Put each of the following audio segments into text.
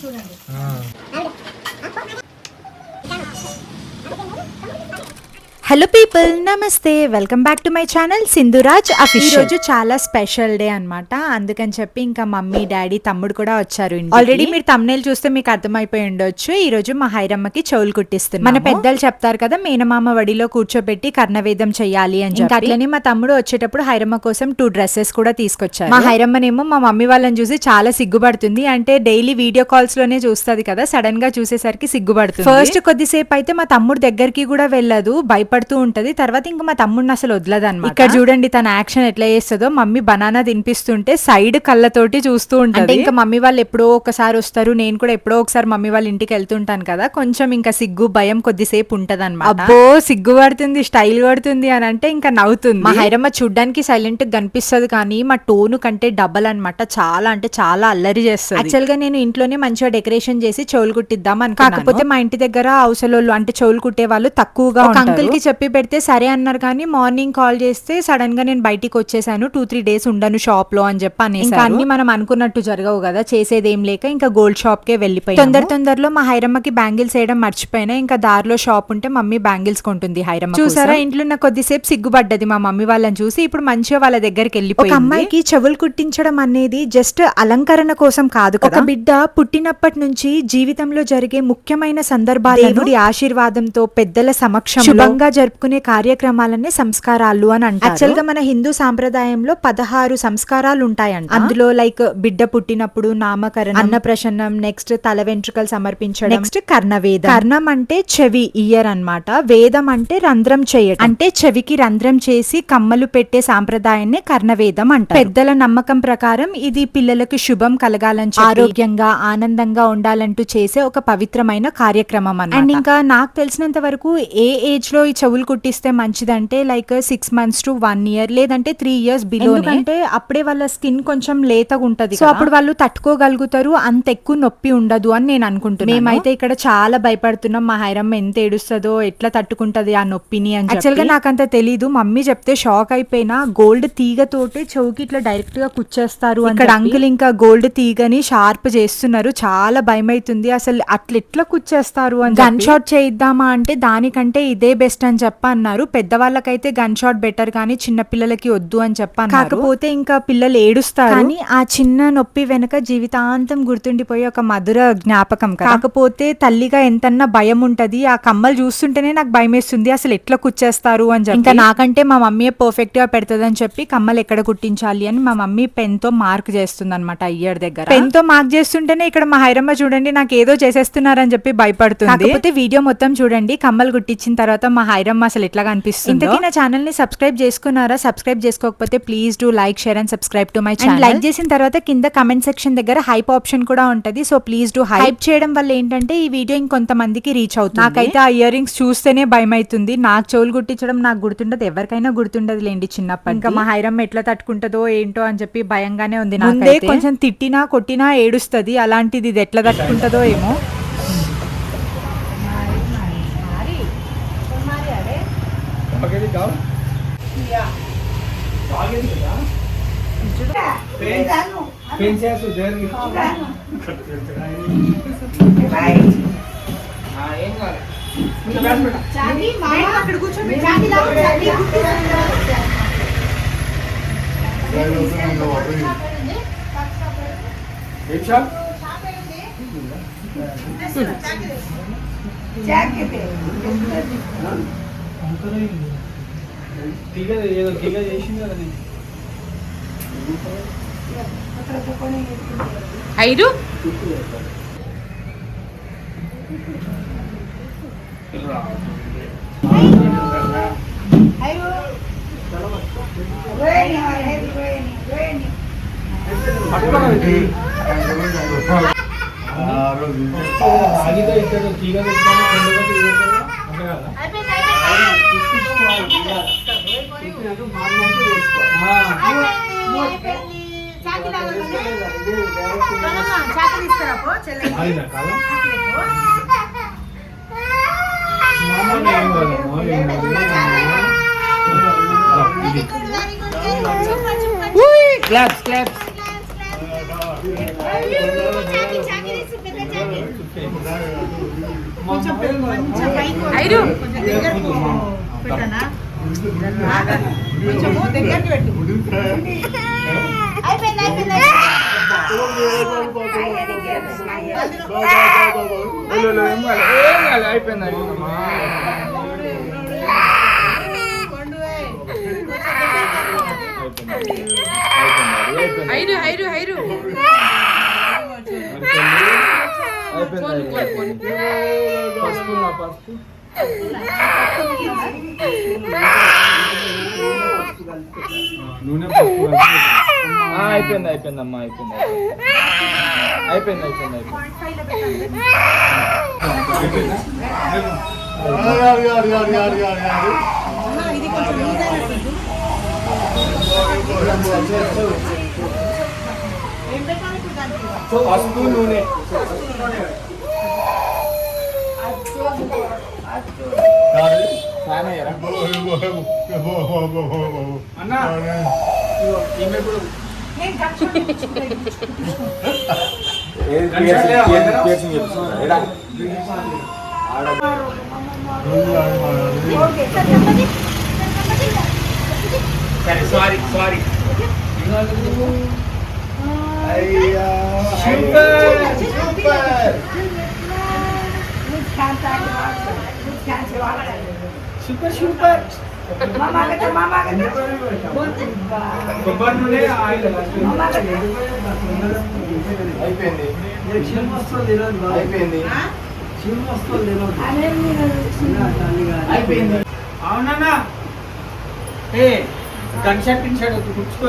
చూడండి. Hello people, నమస్తే, welcome back to my channel Sindhuraj official. ఈ రోజు చాలా స్పెషల్ డే అన్నమాట. అందుకని చెప్పి ఇంకా మమ్మీ డాడీ తమ్ముడు కూడా వచ్చారు. ఆల్రెడీ మీరు thumbnail చూస్తే మీకు అర్థమైపోయి ఉండొచ్చు. ఈ రోజు మా హైరమ్మకి చెవులు కుట్టిస్తున్నాం. మన పెద్దలు చెప్తారు కదా, మేనమామ వడిలో కూర్చోబెట్టి కర్ణవేదం చెయ్యాలి అని చెప్పి. అట్లనే మా తమ్ముడు వచ్చేటప్పుడు హైరమ్మ కోసం 2 dresses కూడా తీసుకొచ్చారు. మా హైరమ్మనేమో మా మమ్మీ వాళ్ళని చూసి చాలా సిగ్గుపడుతుంది. అంటే డైలీ వీడియో కాల్స్ లోనే చూస్తుంది కదా, సడన్ గా చూసేసరికి సిగ్గుపడుతుంది. ఫస్ట్ కొద్దిసేపు అయితే మా తమ్ముడు దగ్గరికి కూడా వెళ్ళదు, భయపడుతూ ఉంటది. తర్వాత ఇంకా మా తమ్ముడిని అసలు వదలదన్నమాట. ఇక్కడ చూడండి తన యాక్షన్ ఎట్లా చేస్తుందో. మమ్మీ బనానా తినిపిస్తుంటే సైడ్ కళ్ళతోటి చూస్తూ ఉంటుంది. ఇంకా మమ్మీ వాళ్ళు ఎప్పుడో ఒకసారి వస్తారు, నేను కూడా ఎప్పుడో ఒకసారి మమ్మీ వాళ్ళ ఇంటికి వెళ్తుంటాను కదా, కొంచెం ఇంకా సిగ్గు భయం కొద్దిసేపు ఉంటది అనమాట. అబ్బో సిగ్గు పడుతుంది, స్టైల్ పడుతుంది అని అంటే ఇంకా నవ్వుతుంది. మా హైరమ్మ చూడ్డానికి సైలెంట్ గా కనిపిస్తుంది కానీ మా టోను కంటే డబల్ అనమాట. చాలా అంటే చాలా అల్లరి చేస్తుంది. యాక్చువల్ గా నేను ఇంట్లోనే మంచిగా డెకరేషన్ చేసి చెవులు కుట్టిద్దాం అని, కాకపోతే మా ఇంటి దగ్గర అవసలోళ్ళు అంటే చెవులు కుట్టే వాళ్ళు తక్కువగా అంకుల్ కి చెప్పి పెడితే సరే అన్నారు. కానీ మార్నింగ్ కాల్ చేస్తే సడన్ గా నేను బయటికి వచ్చేసాను, 2-3 days ఉండను షాప్ లో అని చెప్పి అనేసి. ఇంకా అన్ని మనం అనుకున్నట్టు జరగవు కదా, చేసేదేం లేక ఇంకా గోల్డ్ షాప్ కే వెళ్ళిపోయి తొందరలో మా హైరమ్మకి బ్యాంగిల్స్ వేయడం మర్చిపోయినా. ఇంకా దారిలో షాప్ ఉంటే మమ్మీ బ్యాంగిల్స్ కొంటుంది హైరమ్మ. చూసారా, ఇంట్లో నాకు కొద్దిసేపు సిగ్గుపడ్డది మా మమ్మీ వాళ్ళని చూసి. ఇప్పుడు మంచిగా వాళ్ళ దగ్గరికి వెళ్ళిపోయి. ఒక అమ్మాయికి చెవులు కుట్టించడం అనేది జస్ట్ అలంకరణ కోసం కాదు కదా. ఒక బిడ్డ పుట్టినప్పటి నుంచి జీవితంలో జరిగే ముఖ్యమైన సందర్భాలు దేవుడి ఆశీర్వాదంతో పెద్దల సమక్షంలో శుభంగా జరుపుకునే కార్యక్రమాలనే సంస్కారాలు అని అంటారు. యాక్చువల్ గా మన హిందూ సాంప్రదాయంలో 16 సంస్కారాలు ఉంటాయంట. అందులో లైక్ బిడ్డ పుట్టినప్పుడు నామకరణం, అన్నప్రసన్నం, నెక్స్ట్ తల వెంట్రుకలు సమర్పించడం, నెక్స్ట్ కర్ణవేదం. కర్ణం అంటే చెవి, ఇయర్ అన్నమాట. వేదం అంటే రంధ్రం చేయడం, అంటే చెవికి రంధ్రం చేసి కమ్మలు పెట్టే సాంప్రదాయాన్ని కర్ణవేదం అంటారు. పెద్దల నమ్మకం ప్రకారం ఇది పిల్లలకు శుభం కలగాలని, ఆరోగ్యంగా ఆనందంగా ఉండాలంటూ చేసే ఒక పవిత్రమైన కార్యక్రమం అన్నమాట. అండ్ ఇంకా నాకు తెలిసినంత వరకు ఏ ఏజ్ లో ఈ చెవులు కుట్టిస్తే మంచిదంటే లైక్ 6 months to 1 year, లేదంటే 3 years బిలో. అంటే అప్పుడే వాళ్ళ స్కిన్ కొంచెం లేతగా ఉంటది, సో అప్పుడు వాళ్ళు తట్టుకోగలుగుతారు, అంత ఎక్కువ నొప్పి ఉండదు అని నేను అనుకుంటున్నాను. మేమైతే ఇక్కడ చాలా భయపడుతున్నాం, మా హైరమ్మ ఎంత ఏడుస్తుందో, ఎట్లా తట్టుకుంటది ఆ నొప్పిని అని. యాక్చువల్ గా నాకంత తెలీదు, మమ్మీ చెప్తే షాక్ అయిపోయినా. గోల్డ్ తీగతోటి చెవుకి ఇట్లా డైరెక్ట్ గా కుచ్చేస్తారు. ఇక్కడ అంకుల్ ఇంకా గోల్డ్ తీగని షార్ప్ చేస్తున్నారు. చాలా భయం అవుతుంది, అసలు అట్లా ఎట్లా కుచ్చేస్తారు అని. గన్ షాట్ చేయిద్దామా అంటే దానికంటే ఇదే బెస్ట్ అని చెప్ప అన్నారు. పెద్దవాళ్ళకైతే గన్ షాట్ బెటర్ కానీ చిన్న పిల్లలకి వద్దు అని చెప్పాను. కాకపోతే ఇంకా పిల్లలు ఏడుస్తారు, కానీ ఆ చిన్న నొప్పి వెనక జీవితాంతం గుర్తుండిపోయే ఒక మధుర జ్ఞాపకం. కాకపోతే తల్లిగా ఎంతన్నా భయం ఉంటది. ఆ కమ్మలు చూస్తుంటేనే నాకు భయం వేస్తుంది, అసలు ఎట్లా కుచ్చేస్తారు అని చెప్పి. ఇంకా నాకంటే మా మమ్మీ పర్ఫెక్ట్ గా పెడుతుంది అని చెప్పి కమ్మలు ఎక్కడ కుట్టించాలి అని మా మమ్మీ పెన్ తో మార్క్ చేస్తుంది అనమాట. ఇయర్ దగ్గర పెన్ తో మార్క్ చేస్తుంటేనే ఇక్కడ మా హైరమ్మ చూడండి నాకు ఏదో చేసేస్తున్నారని చెప్పి భయపడుతుంది. కాకపోతే వీడియో మొత్తం చూడండి, కమ్మలు కుట్టించిన తర్వాత మా హైరమ్మ అసలు ఎట్లా కనిపిస్తుంది. ఇంతకీ నా ఛానల్ ని సబ్స్క్రైబ్ చేసుకున్నారా? సబ్స్క్రైబ్ చేసుకోకపోతే please do like, share and subscribe to my channel. Like చేసిన తర్వాత కింద కమెంట్ సెక్షన్ దగ్గర హైప్ ఆప్షన్ కూడా ఉంటది, సో ప్లీజ్ డూ హైప్ చేయడం వల్ల ఏంటంటే ఈ వీడియో ఇంకొంతమందికి రీచ్ అవుతుంది. నాకైతే ఆ ఇయర్ రింగ్స్ చూస్తేనే భయం అవుతుంది. నాకు చెవులు కుట్టించడం నాకు గుర్తుండదు, ఎవరికైనా గుర్తుండదు లేండి చిన్నప్పటి. ఇంకా మా హైరమ్మ ఎట్లా తట్టుకుంటదో ఏంటో అని చెప్పి భయంగానే ఉంది. ముందే కొంచెం తిట్టినా కొట్టినా ఏడుస్తుంది, అలాంటిది ఇది ఎట్లా తట్టుకుంటదో ఏమో. ఐదు క్లాప్స్ క్లాప్స్. నూనె పసుపు అయిపోయింది అయిపోయిందమ్మా అయిపోయింది అయిపోయింది అయిపోయింది పసుపు నూనె అన్నా సరే సారీ సారీ సూపర్ సూపర్ కొబ్బరి నూనె ఆయిల్ అయిపోయింది అయిపోయింది అయిపోయింది అవునా ఏ గన్ షాట్ పిన్ షాట్ కూర్చుకో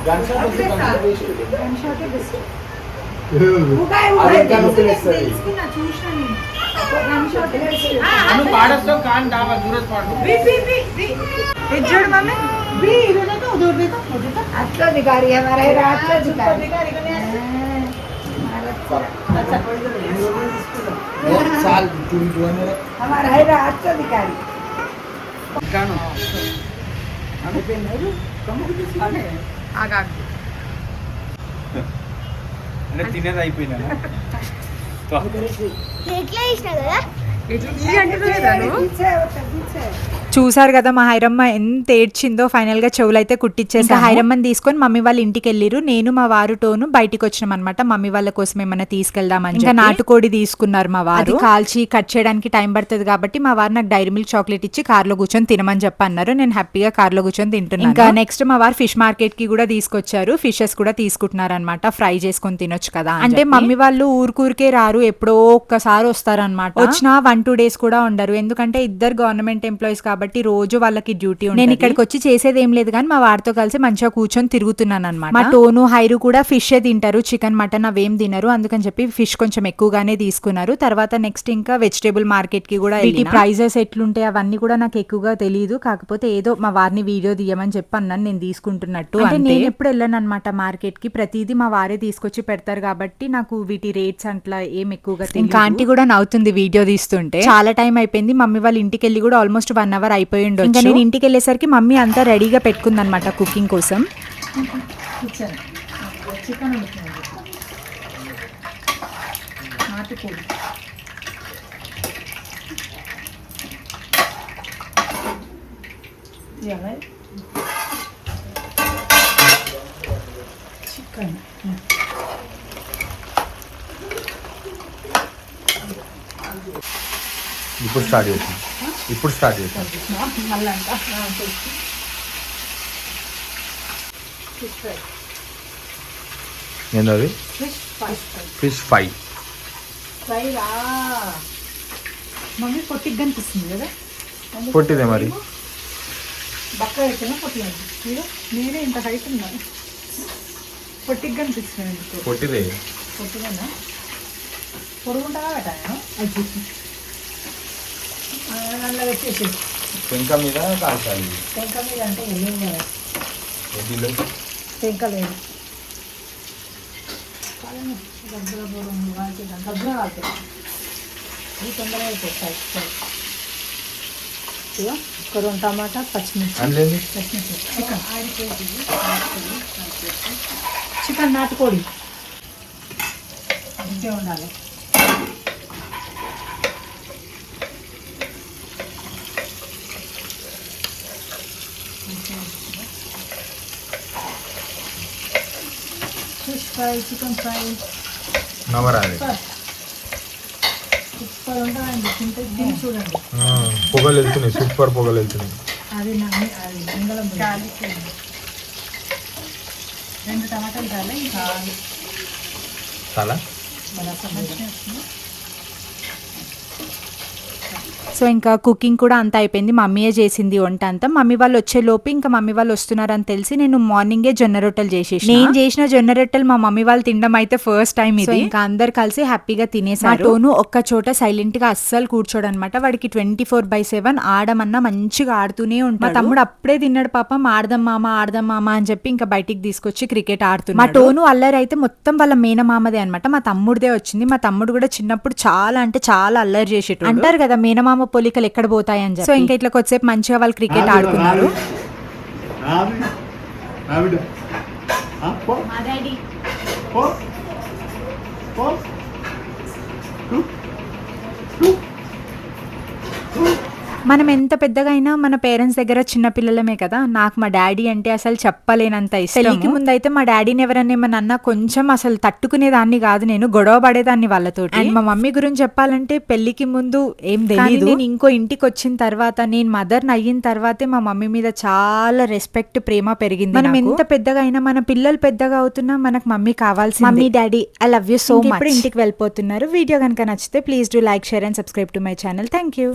గన్ షాట్ పాడస్తావు కాన్ డాబా దూరం పాడు अच्छा अधिकारी है हमारा अच्छा अधिकारी साल हमारा है अच्छा अधिकारी అంటే తినేది అయిపోయినా చూసారు కదా మా హైరమ్మ ఎంత ఏడ్చిందో. ఫైనల్ గా చెవులు అయితే కుట్టించేసి హైరమ్మని తీసుకొని మమ్మీ వాళ్ళ ఇంటికి వెళ్ళిరు. నేను మా వారు టోను బయటికి వచ్చినాం అనమాట. మమ్మీ వాళ్ళ కోసం ఏమన్నా తీసుకెళ్దామని. ఇంకా నాటుకోడి తీసుకున్నారు మా వారు. కాల్చి కట్ చేయడానికి టైం పడుతుంది కాబట్టి మా వారు నాకు డైరీ మిల్క్ చాక్లెట్ ఇచ్చి కార్లో కూర్చొని తినమని చెప్పి అన్నారు. నేను హ్యాపీగా కార్లో కూర్చొని తింటున్నాను. ఇంకా నెక్స్ట్ మా వారు ఫిష్ మార్కెట్ కి కూడా తీసుకొచ్చారు. ఫిషెస్ కూడా తీసుకుంటున్నారు అనమాట. ఫ్రై చేసుకొని తినొచ్చు కదా అంటే. మమ్మీ వాళ్ళు ఊరికే రారు, ఎప్పుడో ఒక్కసారి వస్తారనమాట. వచ్చినా 1-2 days కూడా ఉండరు. ఎందుకంటే ఇద్దరు గవర్నమెంట్ ఎంప్లాయీస్ కాబట్టి రోజు వాళ్ళకి డ్యూటీ ఉంది. నేను ఇక్కడికి వచ్చి చేసేది ఏం లేదు కానీ మా వారితో కలిసి మంచిగా కూర్చొని తిరుగుతున్నాను అనమాట. మా టోను హైరు కూడా ఫిష్ తింటారు, చికెన్ మటన్ అవేం తినరు. అందుకని చెప్పి ఫిష్ కొంచెం ఎక్కువగానే తీసుకున్నారు. తర్వాత నెక్స్ట్ ఇంకా వెజిటేబుల్ మార్కెట్ కి కూడా వీటి ప్రైజెస్ ఎట్లుంటాయి అవన్నీ కూడా నాకు ఎక్కువగా తెలియదు. కాకపోతే ఏదో మా వారిని వీడియో తీయమని చెప్పి అన్నాను నేను తీసుకుంటున్నట్టు. అంటే నేను ఎప్పుడు వెళ్ళాను అనమాట మార్కెట్ కి. ప్రతిదీ మా వారే తీసుకొచ్చి పెడతారు కాబట్టి నాకు వీటి రేట్స్ అట్లా ఏం ఎక్కువగా తెలియదు. ఇంకా ఆంటీ కూడా నవ్వుతుంది వీడియో తీస్తుంటే. చాలా టైం అయిపోయింది. మమ్మీ వాళ్ళ ఇంటికి వెళ్ళి కూడా ఆల్మోస్ట్ 1 hour అయిపోయి ఉండొచ్చు. ఇంకా నేను ఇంటికి వెళ్ళేసరికి మమ్మీ అంతా రెడీగా పెట్టుకుంది అనమాట కుకింగ్ కోసం. ఇప్పుడు స్టార్ట్ చేసాం. ఏంటది? Fish fry. మమ్మీ పొట్టిగా కనిపిస్తుంది కదా. పొట్టిదే మరి. బక్క అయితేనే పొట్టి అనిపిస్తుంది. నేనే ఇంత హైట్ ఉన్నాను, పొట్టిగా కనిపిస్తుంది. పొట్టిదే. పొట్టిదేనా? పొడుగుంటాగా పెట్టాను. నల్ల వచ్చేసి పెంక మీద కాల్చాలి. పెంక మీద అంటే ఏం కదా, పెంక లేదు. దగ్గర కాలుతుంది. ఈ తొందరగా అయిపోతాయి. ఒక 2 టమాటా పచ్చిమిర్చి అందులో చికెన్ నాటుకోడి ఇంకే ఉండాలి. ఫిష్ ఫ్రై, చికెన్ ఫ్రై నవరాలి సూపర్ ఉంటుందండి. తిని చూడండి. పొగలు వెళ్తున్నాయి, సూపర్ పొగలు వెళ్తున్నాయి. అది అది మంగళం 2 టమాటాలు చాలు ఇంకా చాలా సో ఇంకా కుకింగ్ కూడా అంతా అయిపోయింది. మమ్మీయే చేసింది వంట అంతా. మమ్మీ వాళ్ళు వచ్చే లోపు ఇంకా మమ్మీ వాళ్ళు వస్తున్నారని తెలిసి నేను మార్నింగే జొన్న రొట్టెలు చేసేసి, నేను చేసిన జొన్న రొట్టెలు మా మమ్మీ వాళ్ళు తినడం అయితే ఫస్ట్ టైం ఇది. ఇంకా అందరు కలిసి హ్యాపీగా తినేసారు. టోను ఒక్క చోట సైలెంట్ గా అస్సలు కూర్చోడనమాట. వాడికి 24/7 ఆడమన్నా మంచిగా ఆడుతూనే ఉంటాడు. మా తమ్ముడు అప్పుడే తిన్నాడు పాపం. ఆడదాం మామ అని చెప్పి ఇంకా బయటికి తీసుకొచ్చి క్రికెట్ ఆడుతున్నాడు. మా టోను అల్లరి అయితే మొత్తం వాళ్ళ మేనమామదే అనమాట. మా తమ్ముడిదే వచ్చింది. మా తమ్ముడు కూడా చిన్నప్పుడు చాలా అంటే చాలా అల్లరి చేసేటోడు. అంటారు కదా మేనమామ పోలికలు ఎక్కడ పోతాయని చెప్పి. సో ఇంకా ఇట్లా కొద్దిసేపు మంచిగా వాళ్ళు క్రికెట్ ఆడుకున్నారు. మనం ఎంత పెద్దగా అయినా మన పేరెంట్స్ దగ్గర చిన్న పిల్లలమే కదా. నాకు మా డాడీ అంటే అసలు చెప్పలేనంత ఇష్టం. పెళ్లికి ముందు అయితే మా డాడీని ఎవరన్నా ఏమన్నా అన్నా కొంచెం అసలు తట్టుకునేదాన్ని కాదు, నేను గొడవ పడేదాన్ని వాళ్ళతో. అండ్ మా మమ్మీ గురించి చెప్పాలంటే పెళ్లికి ముందు ఏం తెలియదు. నేను ఇంకో ఇంటికి వచ్చిన తర్వాత, నేను మదర్ని అయిన తర్వాతే మా మమ్మీ మీద చాలా రెస్పెక్ట్, ప్రేమ పెరిగింది. మనం ఎంత పెద్దగా అయినా మన పిల్లలు పెద్దగా అవుతున్నా మనకు మమ్మీ కావాల్సింది. Mummy daddy I love you so much. ఇప్పుడు ఇంటికి వెళ్ళిపోతున్నారు. వీడియో కనుక నచ్చితే please do like, share and subscribe to my channel. Thank you.